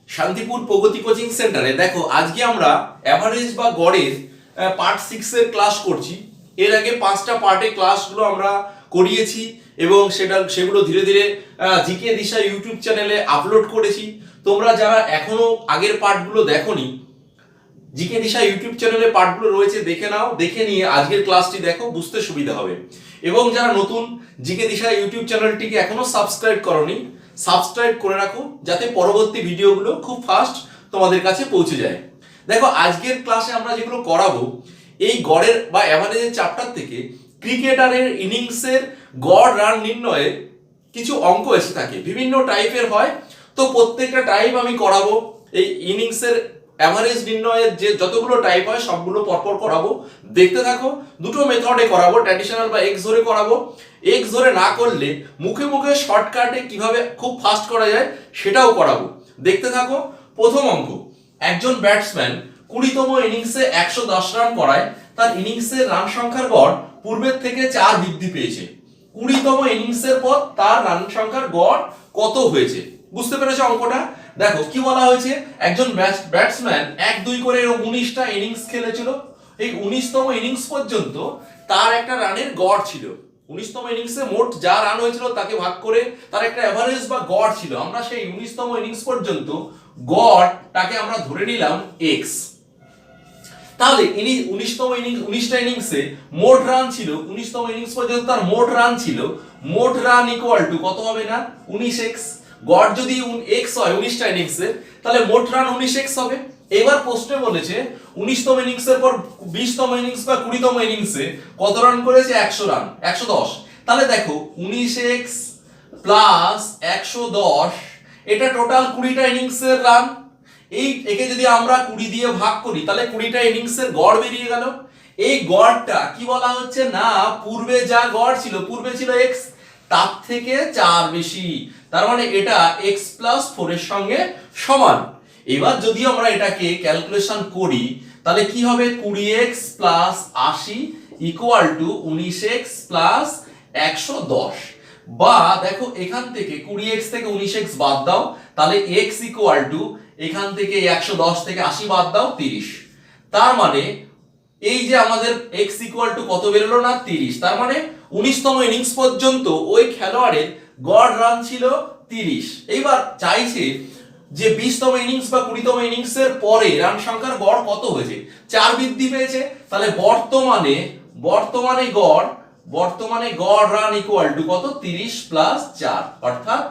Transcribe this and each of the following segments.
শান্তিপুর প্রগতি coaching সেন্টারে দেখো আজকে আমরা অ্যাভারেজ বা গড়ের পার্ট 6 এর ক্লাস করছি। এর আগে 5টা পার্টে ক্লাসগুলো আমরা করিয়েছি এবং সেগুলো ধীরে ধীরে জিকে দিশা ইউটিউব চ্যানেলে আপলোড করেছি। তোমরা যারা এখনো আগের পার্টগুলো দেখোনি, জিকে দিশা ইউটিউব চ্যানেলে পার্টগুলো রয়েছে, দেখে নাও, দেখে নিয়ে আজকের ক্লাসটি দেখো, বুঝতে সুবিধা হবে। এবং যারা নতুন, জিকে দিশা ইউটিউব চ্যানেলটিকে এখনো সাবস্ক্রাইব করোনি, সাবস্ক্রাইব করে রাখো যাতে পরবর্তী ভিডিওগুলো খুব ফাস্ট তোমাদের কাছে পৌঁছে যায়। দেখো আজকের ক্লাসে আমরা যেগুলো করাবো, এই গড়ের বা অ্যাভারেজের চ্যাপ্টার থেকে ক্রিকেটারের ইনিংসের গড় রান নির্ণয়ে কিছু অঙ্ক এসে থাকে, বিভিন্ন টাইপের হয়। তো প্রত্যেকটা টাইপ আমি করাবো। এই ইনিংসের অ্যাভারেজ নির্ণয়ের যে যতগুলো টাইপ হয় সবগুলো পরপর করাবো, দেখতে থাকো। দুটো মেথডে করাবো, ট্র্যাডিশনাল বা এক্স ধরে করাবো। এক্স ধরে না করলে মুখে মুখে শর্টকাটে কিভাবে খুব ফাস্ট করা যায় সেটাও করাবো, দেখতে থাকো। প্রথম অঙ্ক, একজন ব্যাটসম্যান 20তম ইনিংসে 110 রান করায় তার ইনিংসের রান সংখ্যার গড় পূর্বের থেকে 4 বৃদ্ধি পেয়েছে। 20তম ইনিংসের পর তার রান সংখ্যার গড় কত হয়েছে? বুঝতে পেরেছো অঙ্কটা? দেখো কি বলা হয়েছে, একজন ব্যাটসম্যান 1-2 করে 19টা ইনিংস খেলেছিল। এই 19তম ইনিংস পর্যন্ত তার একটা রানের গড় ছিল। 19তম ইনিংসে মোট যা রান হয়েছিল তাকে ভাগ করে তার একটা এভারেজ বা গড় ছিল। আমরা সেই 19তম ইনিংস পর্যন্ত গড়টাকে আমরা ধরে নিলাম এক্স। তাহলে ইনি 19টা ইনিংসে মোট রান ছিল, 19তম ইনিংস পর্যন্ত তার মোট রান ছিল, মোট রান ইকুয়াল টু কত হবে না 19x। গড় যদি x হয় 19টা ইনিংসের, তাহলে মোট রান 19x হবে। এবার প্রশ্নে বলেছে 19তম ইনিংসের পর 20তম ইনিংস বা 20তম ইনিংসে কত রান করেছে? 100 রান, 110। তাহলে দেখো 19x প্লাস 110, এটা টোটাল 20টা ইনিংসের রান। একে যদি আমরা 20 দিয়ে ভাগ করি তাহলে 20টা ইনিংসের গড় বেরিয়ে গেল। এই গড়টা কি বলা হচ্ছে না, পূর্বে যা গড় ছিল, পূর্বে ছিল x, তার থেকে 4 বেশি। তার মানে এটা x প্লাস 4 এর সঙ্গে সমান। এবার যদি আমরা এটাকে ক্যালকুলেশন করি তাহলে কি হবে, 20x plus 80 equal to 19x plus 110। বা দেখো এখান থেকে 20x থেকে 19x বাদ দাও, তাহলে x ইকুয়াল টু এখান থেকে 110 থেকে 80 বাদ দাও 30। তার মানে এই যে আমাদের x ইকুয়াল টু কত বেরোলো না 30। তার মানে 19তম ইনিংস পর্যন্ত ওই খেলোয়াড়ের গড় রান ছিল 30। এইবার চাইছে যে 20তম ইনিংস বা 20তম ইনিংসের পরে রান সংখ্যার গড় কত হয়েছে? 4 বৃদ্ধি পেয়েছে। তাহলে বর্তমানে গড় রান ইকুয়াল টু কত? 30 প্লাস 4 অর্থাৎ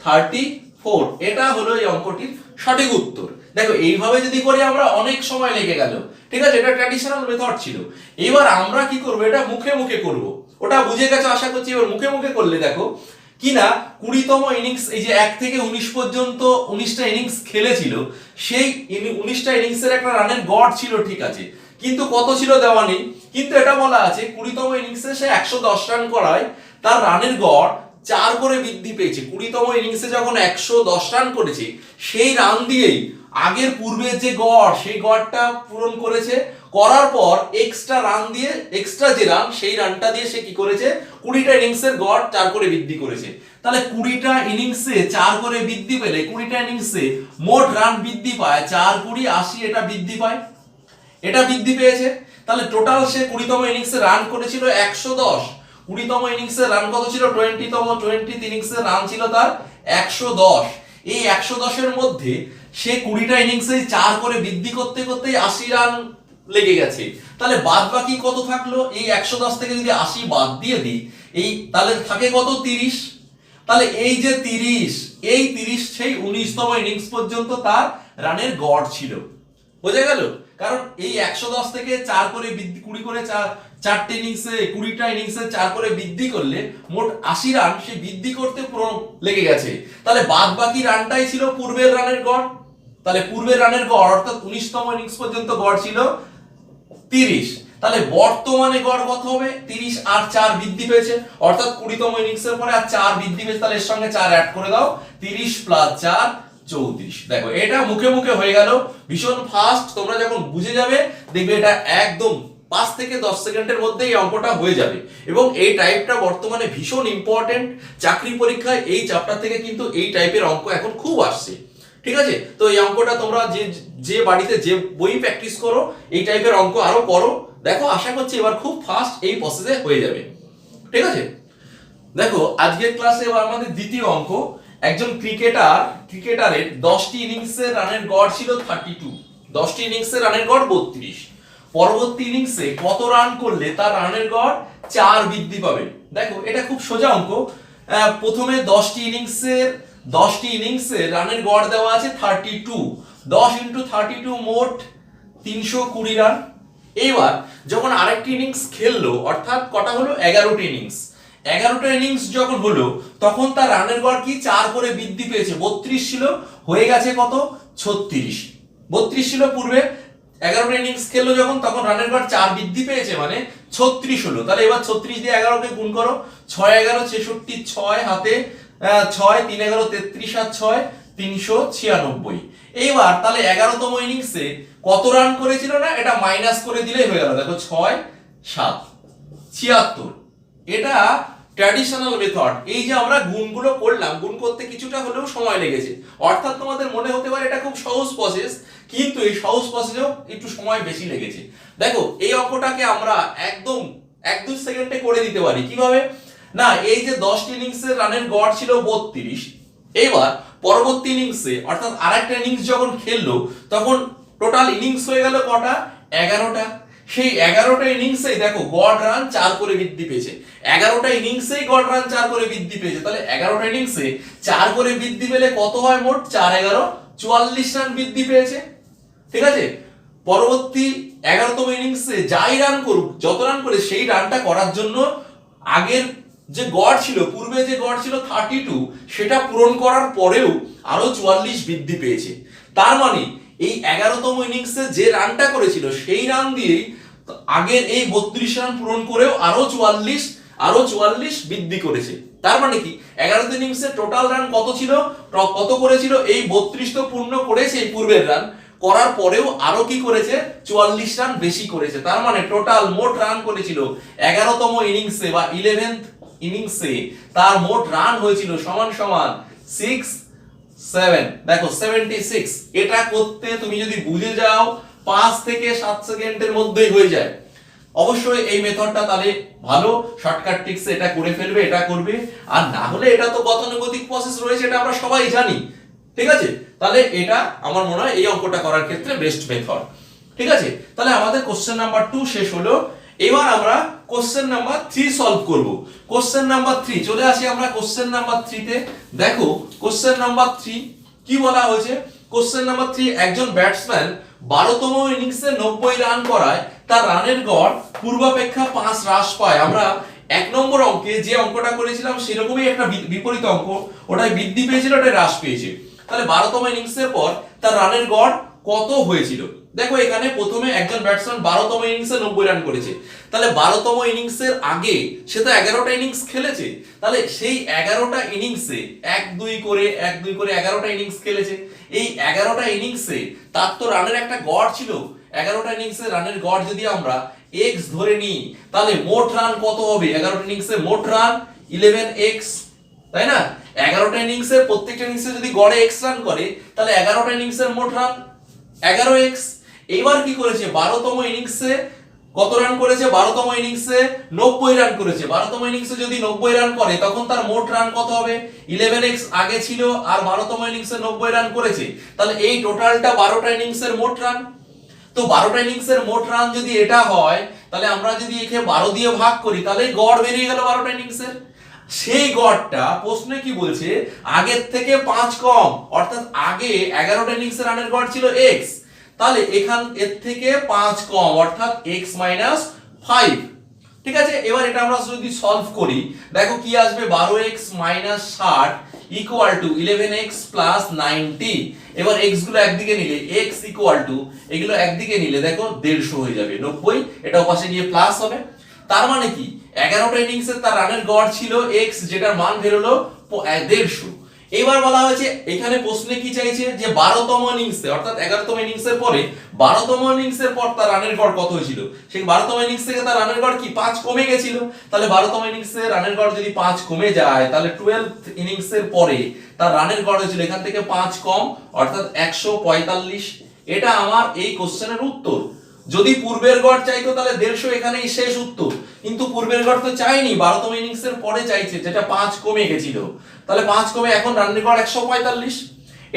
34। এটা হলো এই অঙ্কটির সঠিক উত্তর। দেখো এইভাবে যদি করি আমরা অনেক সময় লেগে গেল, ঠিক আছে, এটা ট্র্যাডিশনাল মেথড ছিল। এবার আমরা কি করব, এটা মুখে মুখে করব। ওটা বুঝে গেছো আশা করছি। এবার মুখে মুখে করলে দেখো কিনা 20তম ইনিংস, এই যে 1 থেকে 19 পর্যন্ত 19টা ইনিংস খেলেছিল, সেই 19টা ইনিংসের একটা রানের গড় ছিল, ঠিক আছে, কিন্তু কত ছিল দেওয়া নেই। কিন্তু এটা বলা আছে 20তম ইনিংসে সে 110 রান করায় তার রানের গড় 4 করে বৃদ্ধি পেয়েছে। 20তম ইনিংসে যখন 110 রান করেছে, সেই রান দিয়েই আগের পূর্বের যে গড়, সেই গড়টা পূরণ করেছে। করার পর এক্সট্রা রান দিয়ে, এক্সট্রা যে রান, সেই রানটা দিয়ে সে কি করেছে, 20টা ইনিংসের গড় 4 করে বৃদ্ধি করেছে। তাহলে 20টা ইনিংসে 4 করে বৃদ্ধি পেলে 20টা ইনিংসে মোট রান বৃদ্ধি পায় 4 20 80, এটা বৃদ্ধি পায়, এটা বৃদ্ধি পেয়েছে। তাহলে টোটাল সে 20তম ইনিংসে রান করেছিল 110। 20তম ইনিংসে রান কত ছিল? 20 ইনিংসের রান ছিল তার 110। এই 110 এর মধ্যে সে 20টা ইনিংসে 4 করে বৃদ্ধি করতে করতেই 80 রান লেগে গেছে। তাহলে বাদ বাকি কত থাকলো? এই 110 থেকে যদি 80 বাদ দিয়ে দিই, তাহলে থাকে কত? 30। তাহলে এই যে 30, এই 30 সেই 19তম ইনিংস পর্যন্ত তার রানের গড় ছিল। বোঝা গেল? কারণ এই 110 থেকে 4 করে বৃদ্ধি, 20 করে 4টে ইনিংসে, 20টা ইনিংসে 4 করে বৃদ্ধি করলে মোট 80 রান সে বৃদ্ধি করতে পুরো লেগে গেছে। তাহলে বাদ বাকি রানটাই ছিল পূর্বের রানের গড়। তাহলে পূর্বের রানের গড় অর্থাৎ 19তম ইনিংস পর্যন্ত গড় ছিল 30। তাহলে বর্তমানে গড় কত হবে? 30 আর 4 বৃদ্ধি পেয়েছে, অর্থাৎ 20তম ইনিংসের পরে আর 4 বৃদ্ধি পেয়েছে। তাহলে এর সঙ্গে 4 অ্যাড করে দাও, 30 প্লাস 4 34। দেখো এটা মুখে মুখে হয়ে গেল, ভীষণ ফাস্ট। তোমরা যখন বুঝে যাবে দেখবে এটা একদম 5 থেকে 10 সেকেন্ডের মধ্যে এই অঙ্কটা হয়ে যাবে। এবং এই টাইপটা বর্তমানে ভীষণ ইম্পর্টেন্ট। চাকরি পরীক্ষায় এই চ্যাপ্টার থেকে কিন্তু এই টাইপের অঙ্ক এখন খুব আসছে। ঠিক আছে? তো এই অঙ্কটা তোমরা যে যে বাড়িতে যে বই প্র্যাকটিস করো এই টাইপের অঙ্ক আরো করো, দেখো আশা করছি এবার খুব ফাস্ট এই প্রসেসে হয়ে যাবে। ঠিক আছে, দেখো আজকের ক্লাসে এবার আমাদের দ্বিতীয় অঙ্ক। একজন ক্রিকেটারের 10টি ইনিংসে রানের গড় ছিল 32, 10টি ইনিংসে রানের গড় 32। পরবর্তী ইনিংসে কত রান করলে তার রানের গড় 4 বৃদ্ধি পাবে? দেখো এটা খুব সোজা অঙ্ক। প্রথমে 10টি ইনিংসে রানের গড় দেওয়া আছে 32, 10 ইন্টু 32 মোট 320 রান। এইবার যখন আরেকটি ইনিংস খেললো, অর্থাৎ কটা হলো 11টি ইনিংস, 11টা ইনিংস যখন হলো তখন তার রানের গড় কি 4 করে বৃদ্ধি পেয়েছে, 32 ছিল হয়ে গেছে কত 36। 32 ছিল পূর্বে, 11টা ইনিংস খেললো যখন তখন রানের গড় 4 বৃদ্ধি পেয়েছে মানে 36 হলো। তাহলে এবার 36 দিয়ে 11 কে গুণ করো, 6 11 66, 6 হাতে 6 3 11 33 আর 6 396। এইবার তাহলে 11তম ইনিংসে কত রান করেছিল না এটা মাইনাস করে দিলেই হয়ে গেল। দেখো 6 7 76। এটা ট্র্যাডিশনাল মেথড। এই যে আমরা গুণগুলো করলাম, গুণ করতে কিছুটা হলেও সময় লেগেছে, অর্থাৎ তোমাদের মনে হতে পারে এটা খুব সহজ প্রসেস, কিন্তু এই সহজ প্রসেসেও একটু সময় বেশি লেগেছে। দেখো এই অঙ্কটাকে আমরা একদম 1-2 সেকেন্ডে করে দিতে পারি। কিভাবে না, এই যে 10টি ইনিংসের রানের গড় ছিল 32, এবার পরবর্তী ইনিংসে অর্থাৎ আরেকটা ইনিংস যখন খেললো তখন টোটাল ইনিংস হয়ে গেল কটা 11টা। সেই 11টা ইনিংসেই দেখো গড় রান 4 করে বৃদ্ধি পেয়েছে, 11টা ইনিংসেই গড় রান 4 করে বৃদ্ধি পেয়েছে। তাহলে 11টা ইনিংসে 4 করে বৃদ্ধি পেলে কত হয় মোট 4 11 44 রান বৃদ্ধি পেয়েছে। ঠিক আছে, পরবর্তী 11তম ইনিংসে যাই রান করুক, যত রান করে সেই রানটা করার জন্য আগের যে গড় ছিল, পূর্বে যে গড় ছিল 32, সেটা পূরণ করার পরেও আরো 44 বৃদ্ধি পেয়েছে। তার মানে এই 11তম ইনিংসে যে রানটা করেছিল সেই রান দিয়েই আগের এই 32 রান পূরণ করেও আরো 44 বৃদ্ধি করেছে। তার মানে কি 11তম ইনিংসে টোটাল রান কত ছিল, কত করেছিল, এই 32 তো পূর্ণ করেছে এই পূর্বের রান, করার পরেও আরো কি করেছে 44 রান বেশি করেছে। তার মানে টোটাল মোট রান করেছিল 11তম ইনিংসে বা 11th ইনিংসে তার মোট রান হয়েছিল সমান সমান 6 7, দেখো 76। এটা করতে তুমি যদি বুঝে যাও 5 থেকে 7 সেকেন্ডের মধ্যেই হয়ে যায়। অবশ্যই এই মেথডটা তাহলে ভালো, শর্টকাট ট্রিক্সে এটা করে ফেলবে, এটা করবে। আর না হলে এটা তো গতানুগতিক প্রসেস রয়েছে, এটা আমরা সবাই জানি। ঠিক আছে, তাহলে এটা আমার মনে হয় এই অঙ্কটা করার ক্ষেত্রে বেস্ট মেথড। ঠিক আছে, তাহলে আমাদের কোশ্চেন নাম্বার 2 শেষ হলো। এবার আমরা কোশ্চেন নাম্বার 3 সলভ করব। কোশ্চেন নাম্বার 3 চলে আসি আমরা কোশ্চেন নাম্বার 3 তে। দেখো কোশ্চেন নাম্বার 3 কি বলা হয়েছে। কোশ্চেন নাম্বার 3, একজন ব্যাটসম্যান 12তম ইনিংসে 90 রান করায় তার রানের গড় পূর্বাপেক্ষা 5 হ্রাস পায়। আমরা 1 নম্বর অঙ্কে যে অঙ্কটা করেছিলাম সেরকমই একটা বিপরীত অঙ্ক, ওটাই বৃদ্ধি পেয়েছিল, ওটাই হ্রাস পেয়েছে। তাহলে 12তম ইনিংসের পর তার রানের গড় কত হয়েছিল। দেখো এখানে প্রথমে একজন ব্যাটসম্যান 12তম ইনিংসে 90 রান করেছে, তাহলে 12তম ইনিংসের আগে সে তো 11টা ইনিংস খেলেছে, তাহলে সেই 11টা ইনিংসে 1 2 করে 11টা ইনিংস খেলেছে। এই 11টা ইনিংসে তার তো রানের একটা গড় ছিল, 11টা ইনিংসে রানের গড় যদি আমরা x ধরে নিই তাহলে মোট রান কত হবে, 11টা ইনিংসে মোট রান 11x, তাই না? 11টা ইনিংসের প্রত্যেকটা ইনিংসে যদি গড়ে x রান করে তাহলে 11টা ইনিংসের মোট রান 11x। এইবার কি করেছে 12তম ইনিংসে কত রান করেছে, 12তম ইনিংসে 90 রান করেছে। 12তম ইনিংসে যদি 90 রান করে তখন তার মোট রান কত হবে, 11x আগে ছিল আর 12তম ইনিংসে 90 রান করেছে, তাহলে এই টোটালটা 12টা ইনিংসের মোট রান। তো 12টা ইনিংসের মোট রান যদি এটা হয় তাহলে আমরা যদি একে 12 দিয়ে ভাগ করি তাহলে গড় বেরিয়ে গেল 12টা ইনিংসের। সেই গড়টা প্রশ্নে কি বলছে, আগের থেকে 5 কম, অর্থাৎ আগে 11টা ইনিংসের রানের গড় ছিল x, তাহলে এখান এর থেকে 5 কম অর্থাৎ x - 5। ঠিক আছে, এবার এটা আমরা যদি সলভ করি দেখো কি আসবে, 12x - 60 = 11x + 90। এবার x গুলো একদিকে নিলে x = এগুলো একদিকে নিলে দেখো 150 হয়ে যাবে, 90, এটা ওপাশে গিয়ে প্লাস হবে। তার মানে কি 11টা ইনিংসে তার রানের গড় ছিল x, যেটার মান বের হলো 150। এবার বলা হয়েছে এখানে প্রশ্নে কি চাইছে যে 12তম ইনিংসে অর্থাৎ 11তম ইনিংসের পরে 12তম ইনিংসের পর তার রানের গড় কত হয়েছিল। সেই 12তম ইনিংস থেকে তার রানের গড় কি 5 কমে গেছিল। তাহলে 12তম ইনিংসে রানের গড় যদি 5 কমে যায় তাহলে 12th ইনিংসের পরে তার রানের গড় হয়েছিল এখান থেকে 5 কম অর্থাৎ 145। এটা আমার এই কোশ্চেনের উত্তর। যদি পূর্বের গড় চাইতো তাহলে 150 এখানেই শেষ উত্তর, কিন্তু পূর্বের গড় তো চাইনি, 12তম ইনিংসের পরে চাইছে যেটা 5 কমে গেছিল। তাহলে 5 কমে এখন রানের গড় 145।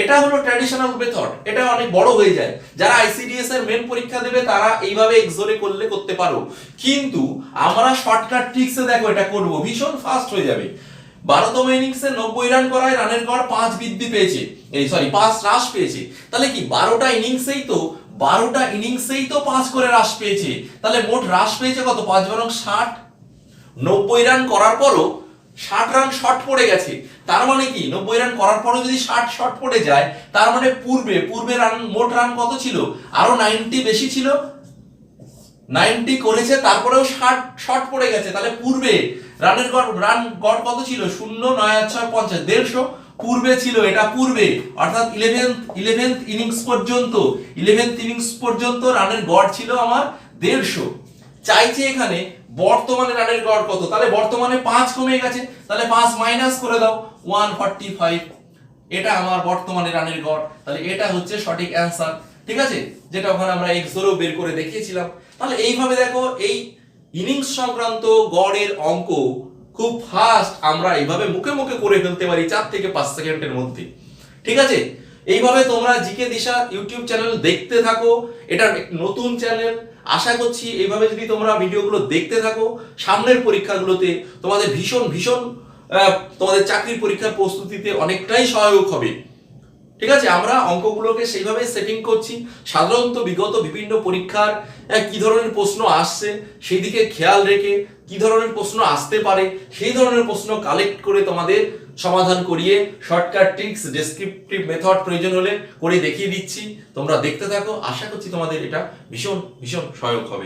এটা হলো ট্র্যাডিশনাল মেথড, এটা অনেক বড় হয়ে যায়। যারা আইসিডিএস এর মেন পরীক্ষা দেবে তারা এইভাবে এক্সোরে করলে করতে পারো, কিন্তু আমরা শর্টকাট ট্রিক্সে দেখো এটা করব, ভীষণ ফাস্ট হয়ে যাবে। 12তম ইনিংসে 90 রান করায় রানের গড় 5 বৃদ্ধি পেয়েছে, 5 হ্রাস পেয়েছে। তাহলে কি 12টা ইনিংসেই তো 5 করে হ্রাস পেয়েছে। তাহলে মোট হ্রাস পেয়েছে কত? 5 বরং 60। 90 রান করার পরও 60 রান শর্ট পড়ে গেছে। তার মানে কি 90 রান করার পরও যদি 60 শর্ট পড়ে যায়, তার মানে পূর্বে রান মোট রান কত ছিল? আরো 90 বেশি ছিল, 90 করেছে, তারপরেও 60 শর্ট পড়ে গেছে। তাহলে পূর্বে রানের রান গড় কত ছিল? 0 9 8 6 50, 150 পূর্বে ছিল, এটা পূর্বে অর্থাৎ 11th ইনিংস পর্যন্ত রানের গড় ছিল আমার 150। চাইছে এখানে বর্তমানে রানের গড় কত? তাহলে বর্তমানে 5 কমে গেছে, তাহলে 5 মাইনাস করে দাও 145। এটা আমার বর্তমানে রানের গড়, তাহলে এটা হচ্ছে সঠিক অ্যান্সার। ঠিক আছে, যেটা ওখানে আমরা এক্সোরেও বের করে দেখিয়েছিলাম। তাহলে এইভাবে দেখো এই ইনিংস সংক্রান্ত গড়ের অঙ্ক খুব ফাস্ট আমরা এইভাবে মুখে মুখে করে ফেলতে পারি 4 থেকে 5 সেকেন্ডের মধ্যে। ঠিক আছে, এইভাবে তোমরা জিকে দিশা ইউটিউব চ্যানেল দেখতে থাকো, এটা নতুন চ্যানেল। আশা করছি এইভাবে যদি তোমরা ভিডিওগুলো দেখতে থাকো, সামনের পরীক্ষাগুলোতে তোমাদের ভীষণ তোমাদের চাকরির পরীক্ষার প্রস্তুতিতে অনেকটাই সহায়ক হবে। ঠিক আছে, আমরা অঙ্কগুলোকে সেইভাবে সেটিং করছি। সাধারণত বিগত বিভিন্ন পরীক্ষার কি ধরনের প্রশ্ন আসছে সেই দিকে খেয়াল রেখে কি ধরনের প্রশ্ন আসতে পারে সেই ধরনের প্রশ্ন কালেক্ট করে তোমাদের সমাধান করিয়ে শর্টকাট ট্রিক্স, ডেসক্রিপটিভ মেথড প্রয়োজন হলে করে দেখিয়ে দিচ্ছি। তোমরা দেখতে থাকো, আশা করছি তোমাদের এটা ভীষণ সহায়ক হবে।